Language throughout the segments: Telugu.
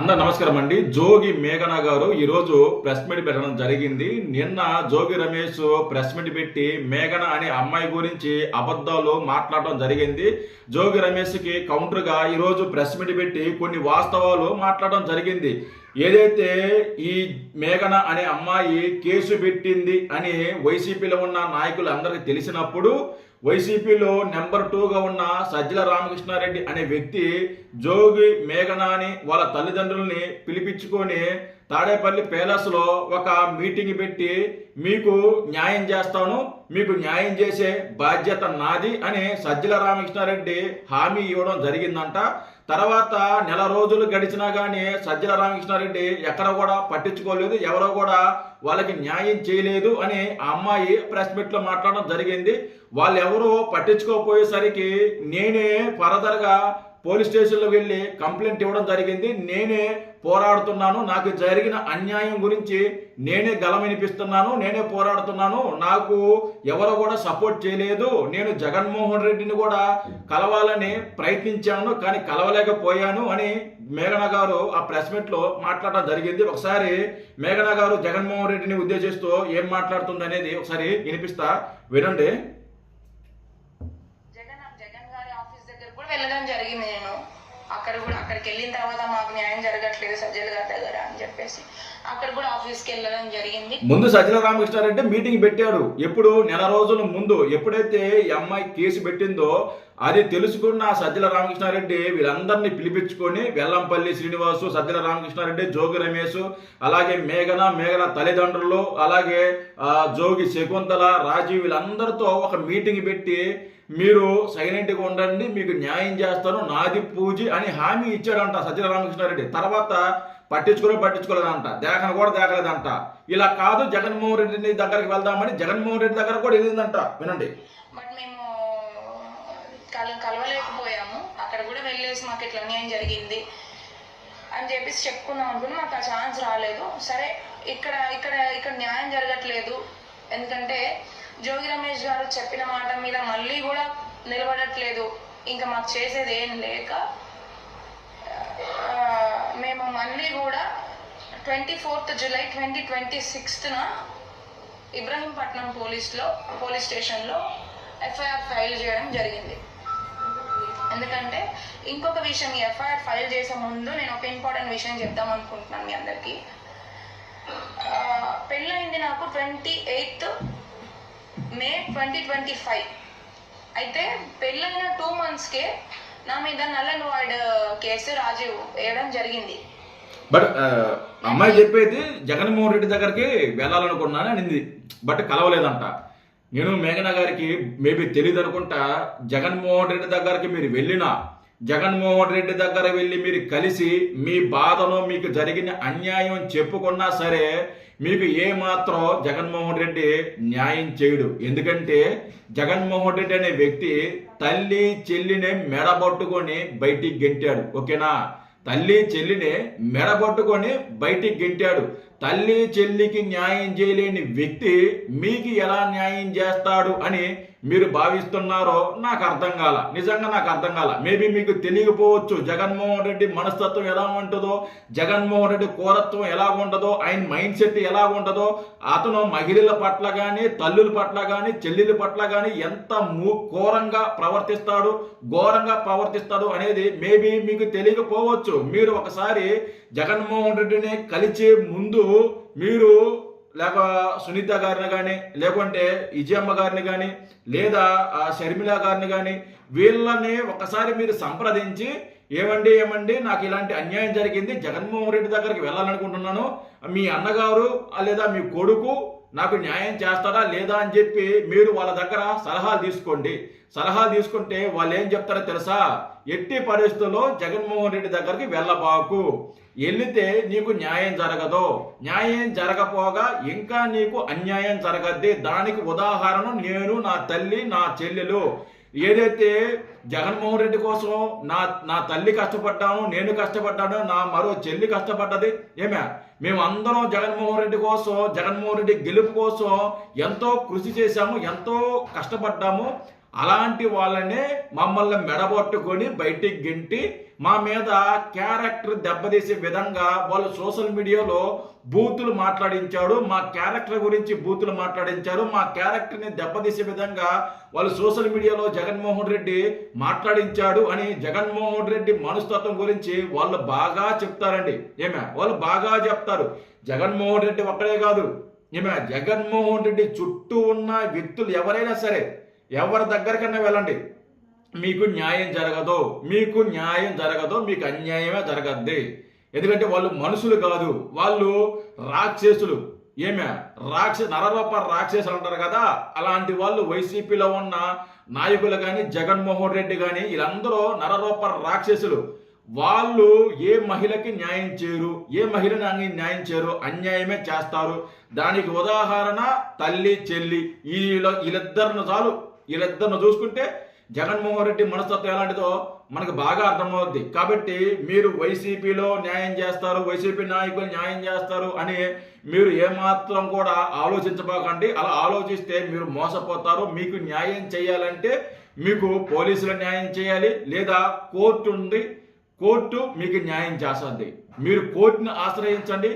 అందరు నమస్కారం అండి. జోగి మేఘన గారు ఈరోజు ప్రెస్ మీట్ పెట్టడం జరిగింది. నిన్న జోగి రమేష్ ప్రెస్ మీట్ పెట్టి మేఘన అనే అమ్మాయి గురించి అబద్ధాలు మాట్లాడడం జరిగింది. జోగి రమేష్కి కౌంటర్గా ఈరోజు ప్రెస్ మీట్ పెట్టి కొన్ని వాస్తవాలు మాట్లాడడం జరిగింది. ఏదైతే ఈ మేఘన అనే అమ్మాయి కేసు పెట్టింది అని వైసీపీలో ఉన్న నాయకులు అందరికీ తెలిసినప్పుడు వైసీపీలో నెంబర్ 2గా ఉన్న సజ్జల రామకృష్ణారెడ్డి అనే వ్యక్తి జోగి మేఘనాని వాళ్ళ తల్లిదండ్రుల్ని పిలిపించుకొని తాడేపల్లి ప్యాలెస్లో ఒక మీటింగ్ పెట్టి మీకు న్యాయం చేస్తాను, మీకు న్యాయం చేసే బాధ్యత నాది అని సజ్జల రామకృష్ణారెడ్డి హామీ ఇవ్వడం జరిగిందంట. తర్వాత నెల రోజులు గడిచినా కానీ సజ్జల రామకృష్ణారెడ్డి ఎక్కడ కూడా పట్టించుకోలేదు, ఎవరో కూడా వాళ్ళకి న్యాయం చేయలేదు అని ఆ అమ్మాయి ప్రెస్ మీట్లో మాట్లాడడం జరిగింది. వాళ్ళు ఎవరు పట్టించుకోకపోయేసరికి నేనే ఫర్దర్గా పోలీస్ స్టేషన్లో వెళ్ళి కంప్లైంట్ ఇవ్వడం జరిగింది. నేనే పోరాడుతున్నాను, నాకు జరిగిన అన్యాయం గురించి నేనే గలం వినిపిస్తున్నాను, నేనే పోరాడుతున్నాను, నాకు ఎవరు కూడా సపోర్ట్ చేయలేదు. నేను జగన్మోహన్ రెడ్డిని కూడా కలవాలని ప్రయత్నించాను కానీ కలవలేకపోయాను అని మేఘన గారు ఆ ప్రెస్ మీట్లో మాట్లాడడం జరిగింది. ఒకసారి మేఘన గారు జగన్మోహన్ రెడ్డిని ఉద్దేశిస్తూ ఏం మాట్లాడుతుంది అనేది ఒకసారి వినిపిస్తా, వినండి. వెళ్ళడం జరిగింది. నేను అక్కడికి వెళ్ళిన తర్వాత మాకు న్యాయం జరగట్లేదు సజ్జల గారి దగ్గర అని చెప్పేసి అక్కడ కూడా ఆఫీస్కి వెళ్ళడం జరిగింది. ముందు సజ్జల రామకృష్ణారెడ్డి మీటింగ్ పెట్టాడు. ఎప్పుడు నెల రోజుల ముందు ఎప్పుడైతే ఈ అమ్మాయి కేసు పెట్టిందో అది తెలుసుకున్న సజ్జల రామకృష్ణారెడ్డి వీళ్ళందరినీ పిలిపించుకొని వెల్లంపల్లి శ్రీనివాసు, సజ్జల రామకృష్ణారెడ్డి, జోగి రమేష్, అలాగే మేఘన తల్లిదండ్రులు, అలాగే జోగి శకుంతల, రాజీవ్ వీళ్ళందరితో ఒక మీటింగ్ పెట్టి మీరు సైలెంట్గా ఉండండి, మీకు న్యాయం చేస్తాను, నాది పూజి అని హామీ ఇచ్చాడంట సజ్జల రామకృష్ణారెడ్డి. తర్వాత పట్టించుకోలేదంట, దేకలేదంట. ఇలా కాదు జగన్మోహన్ రెడ్డి దగ్గరికి వెళ్దామని జగన్మోహన్ రెడ్డి దగ్గర కూడా వెళ్ళిందంట, వినండి. బట్ మేము కలవలేకపోయాము. అక్కడ కూడా వెళ్ళేసి మాకు ఇట్లా అన్యాయం జరిగింది అని చెప్పేసి చెప్పుకుందాం అనుకుని మాకు ఆ ఛాన్స్ రాలేదు. సరే ఇక్కడ న్యాయం జరగట్లేదు, ఎందుకంటే జోగి రమేష్ గారు చెప్పిన మాట మీద మళ్ళీ కూడా నిలబడట్లేదు. ఇంకా మాకు చేసేది ఏం లేక మేము మళ్ళీ కూడా 24th జూలై 2026న ఇబ్రహీంపట్నం పోలీస్ స్టేషన్లో ఎఫ్ఐఆర్ ఫైల్ చేయడం జరిగింది. ఎందుకంటే ఇంకొక విషయం, ఈ ఎఫ్ఐఆర్ ఫైల్ చేసే ముందు నేను ఒక ఇంపార్టెంట్ విషయం చెప్దాం అనుకుంటున్నాను మీ అందరికీ. పెళ్ళయింది నాకు 28 మే 2025. అయితే పెళ్ళైన 2 monthsకే నా మీద null and void case Rajiv వేయడం జరిగింది. బట్ అమ్మాయి చెప్పేది జగన్మోహన్ రెడ్డి దగ్గరికి వెళ్ళాలనుకున్నాను అనింది, బట్ కలవలేదంట. నేను మేఘన గారికి మేబీ తెలియదు అనుకుంటా, జగన్మోహన్ రెడ్డి దగ్గరికి మీరు వెళ్ళినా, జగన్మోహన్ రెడ్డి దగ్గర వెళ్ళి మీరు కలిసి మీ బాధను, మీకు జరిగిన అన్యాయం చెప్పుకున్నా సరే మీకు ఏమాత్రం జగన్మోహన్ రెడ్డి న్యాయం చేయడు. ఎందుకంటే జగన్మోహన్ రెడ్డి అనే వ్యక్తి తల్లి చెల్లిని మెడబట్టుకొని బయటికి గెంటాడు, ఓకేనా? తల్లి చెల్లిని మెడబట్టుకొని బయటికి గెంటాడు. తల్లి చెల్లికి న్యాయం చేయలేని వ్యక్తి మీకు ఎలా న్యాయం చేస్తాడు అని మీరు భావిస్తున్నారో నాకు అర్థం కాల, నిజంగా నాకు అర్థం కాల. మేబీ మీకు తెలియకపోవచ్చు జగన్మోహన్ రెడ్డి మనస్తత్వం ఎలా ఉంటుందో, జగన్మోహన్ రెడ్డి కోరత్వం ఎలా ఉంటుందో, ఆయన మైండ్ సెట్ ఎలా ఉంటుందో, అతను మహిళల పట్ల కానీ, తల్లుల పట్ల కానీ, చెల్లెల పట్ల కానీ ఎంత ఘోరంగా ప్రవర్తిస్తాడు అనేది మేబీ మీకు తెలియకపోవచ్చు. మీరు ఒకసారి జగన్మోహన్ రెడ్డిని కలిసే ముందు మీరు లేక సునీత గారిని కానీ, లేకుంటే విజయమ్మ గారిని కానీ, లేదా షర్మిల గారిని కానీ వీళ్ళని ఒకసారి మీరు సంప్రదించి ఏమండి నాకు ఇలాంటి అన్యాయం జరిగింది, జగన్మోహన్ రెడ్డి దగ్గరికి వెళ్ళాలనుకుంటున్నాను, మీ అన్నగారు లేదా మీ కొడుకు నాకు న్యాయం చేస్తాడా లేదా అని చెప్పి మీరు వాళ్ళ దగ్గర సలహాలు తీసుకోండి. సలహాలు తీసుకుంటే వాళ్ళు ఏం చెప్తారో తెలుసా? ఎట్టి పరిస్థితుల్లో జగన్మోహన్ రెడ్డి దగ్గరికి వెళ్ళబాకు, వెళితే నీకు న్యాయం జరగదు, న్యాయం జరగపోగా ఇంకా నీకు అన్యాయం జరగద్ది. దానికి ఉదాహరణ నేను, నా తల్లి, నా చెల్లెలు. ఏదైతే జగన్మోహన్ రెడ్డి కోసం నా తల్లి కష్టపడ్డాను, నేను కష్టపడ్డాను, నా మరో చెల్లి కష్టపడ్డది. మేమందరం జగన్మోహన్ రెడ్డి కోసం, జగన్మోహన్ రెడ్డి గెలుపు కోసం ఎంతో కృషి చేశాము, ఎంతో కష్టపడ్డాము. అలాంటి వాళ్ళనే మమ్మల్ని మెడబట్టుకొని బయటికి గెంటి మా మీద క్యారెక్టర్ దెబ్బతీసే విధంగా వాళ్ళు సోషల్ మీడియాలో బూతులు మాట్లాడించాడు, మా క్యారెక్టర్ గురించి బూతులు మాట్లాడించారు, మా క్యారెక్టర్ని దెబ్బతీసే విధంగా వాళ్ళు సోషల్ మీడియాలో జగన్మోహన్ రెడ్డి మాట్లాడించాడు అని జగన్మోహన్ రెడ్డి మనస్తత్వం గురించి వాళ్ళు బాగా చెప్తారండి. వాళ్ళు బాగా చెప్తారు. జగన్మోహన్ రెడ్డి ఒక్కడే కాదు, జగన్మోహన్ రెడ్డి చుట్టూ ఉన్న వ్యక్తులు ఎవరైనా సరే ఎవరి దగ్గరికన్నా వెళ్ళండి, మీకు న్యాయం జరగదు, మీకు అన్యాయమే జరగద్ది. ఎందుకంటే వాళ్ళు మనుషులు కాదు, వాళ్ళు రాక్షసులు. నరరూప రాక్షసులు అంటారు కదా, అలాంటి వాళ్ళు వైసీపీలో ఉన్న నాయకులు కానీ జగన్మోహన్ రెడ్డి కానీ వీళ్ళందరూ నరరూప రాక్షసులు. వాళ్ళు ఏ మహిళకి న్యాయం చేయరు, ఏ మహిళని న్యాయం చేయరు, అన్యాయమే చేస్తారు. దానికి ఉదాహరణ తల్లి చెల్లి వీళ్ళిద్దరిని చూసుకుంటే జగన్మోహన్ రెడ్డి మనస్తత్వం ఎలాంటిదో మనకు బాగా అర్థమవుద్ది. కాబట్టి మీరు వైసీపీలో న్యాయం చేస్తారు, వైసీపీ నాయకులు న్యాయం చేస్తారు అని మీరు ఏమాత్రం కూడా ఆలోచించబోకండి. అలా ఆలోచిస్తే మీరు మోసపోతారు. మీకు న్యాయం చేయాలంటే మీకు పోలీసులు న్యాయం చేయాలి, లేదా కోర్టు ఉంది, కోర్టు మీకు న్యాయం చేస్తుంది. మీరు కోర్టును ఆశ్రయించండి,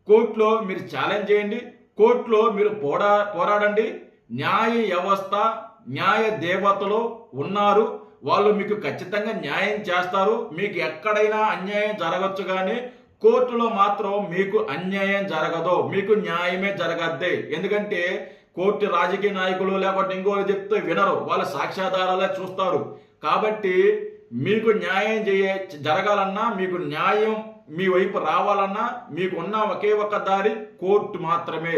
కోర్టులో మీరు ఛాలెంజ్ చేయండి, కోర్టులో మీరు పోరాడండి. న్యాయ వ్యవస్థ, న్యాయ దేవతలు ఉన్నారు, వాళ్ళు మీకు ఖచ్చితంగా న్యాయం చేస్తారు. మీకు ఎక్కడైనా అన్యాయం జరగచ్చు, కానీ కోర్టులో మాత్రం మీకు అన్యాయం జరగదు, మీకు న్యాయమే జరగద్ది. ఎందుకంటే కోర్టు రాజకీయ నాయకులు లేకపోతే ఇంకోరు చెప్తే వినరు, వాళ్ళ సాక్ష్యాధారాలే చూస్తారు. కాబట్టి మీకు న్యాయం జరగాలన్నా, మీకు న్యాయం మీ వైపు రావాలన్నా మీకు ఉన్న ఒకే ఒక దారి కోర్టు మాత్రమే.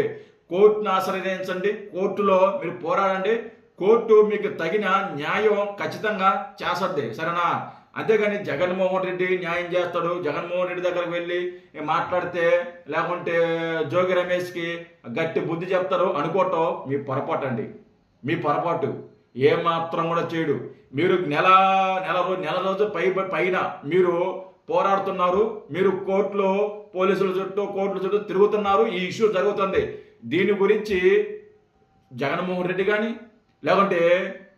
కోర్టును ఆశ్రయించండి, కోర్టులో మీరు పోరాడండి, కోర్టు మీకు తగిన న్యాయం ఖచ్చితంగా చేస్తుంది, సరేనా? అంతేగాని జగన్మోహన్ రెడ్డి న్యాయం చేస్తాడు, జగన్మోహన్ రెడ్డి దగ్గరకు వెళ్ళి మాట్లాడితే లేకుంటే జోగి రమేష్కి గట్టి బుద్ధి చెప్తారు అనుకోవటం మీ పొరపాటు అండి, మీ పొరపాటు. ఏమాత్రం కూడా చేయడు. మీరు నెల రోజు పైన మీరు పోరాడుతున్నారు, మీరు కోర్టులో పోలీసుల చుట్టూ కోర్టుల చుట్టూ తిరుగుతున్నారు, ఈ ఇష్యూ జరుగుతుంది. దీని గురించి జగన్మోహన్ రెడ్డి కానీ లేకుంటే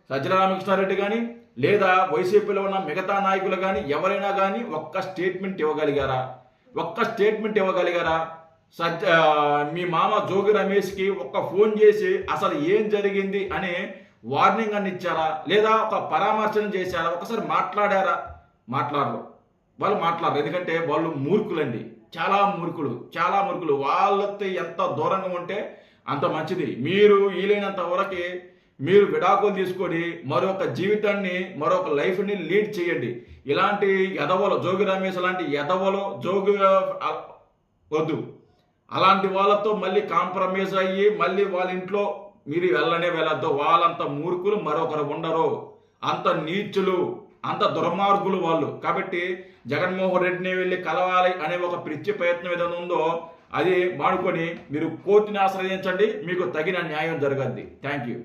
సజ్జల రామకృష్ణారెడ్డి కానీ లేదా వైసీపీలో ఉన్న మిగతా నాయకులు కానీ ఎవరైనా కానీ ఒక్క స్టేట్మెంట్ ఇవ్వగలిగారా? మీ మామ జోగి రమేష్కి ఒక్క ఫోన్ చేసి అసలు ఏం జరిగింది అని వార్నింగ్ అని ఇచ్చారా? లేదా ఒక పరామర్శన చేశారా? ఒకసారి మాట్లాడారా? వాళ్ళు మాట్లాడరు. ఎందుకంటే వాళ్ళు మూర్ఖులండి, చాలా మూర్ఖులు. వాళ్ళతో ఎంత దూరంగా ఉంటే అంత మంచిది. మీరు వీలైనంత వరకు మీరు విడాకులు తీసుకొని మరొక జీవితాన్ని, మరొక లైఫ్ని లీడ్ చేయండి. ఇలాంటి ఎదవలు, జోగి రమేష్ లాంటి ఎదవలు, వద్దు. అలాంటి వాళ్ళతో మళ్ళీ కాంప్రమైజ్ అయ్యి మళ్ళీ వాళ్ళ ఇంట్లో మీరు వెళ్ళొద్దు. వాళ్ళంత మూర్ఖులు మరొకరు ఉండరు, అంత నీచులు, అంత దుర్మార్గులు వాళ్ళు. కాబట్టి జగన్మోహన్ రెడ్డిని వెళ్ళి కలవాలి అనే ఒక పిచ్చి ప్రయత్నం ఏదైనా ఉందో అది మానుకొని మీరు కోర్టుని ఆశ్రయించండి, మీకు తగిన న్యాయం జరగద్ది. Thank you.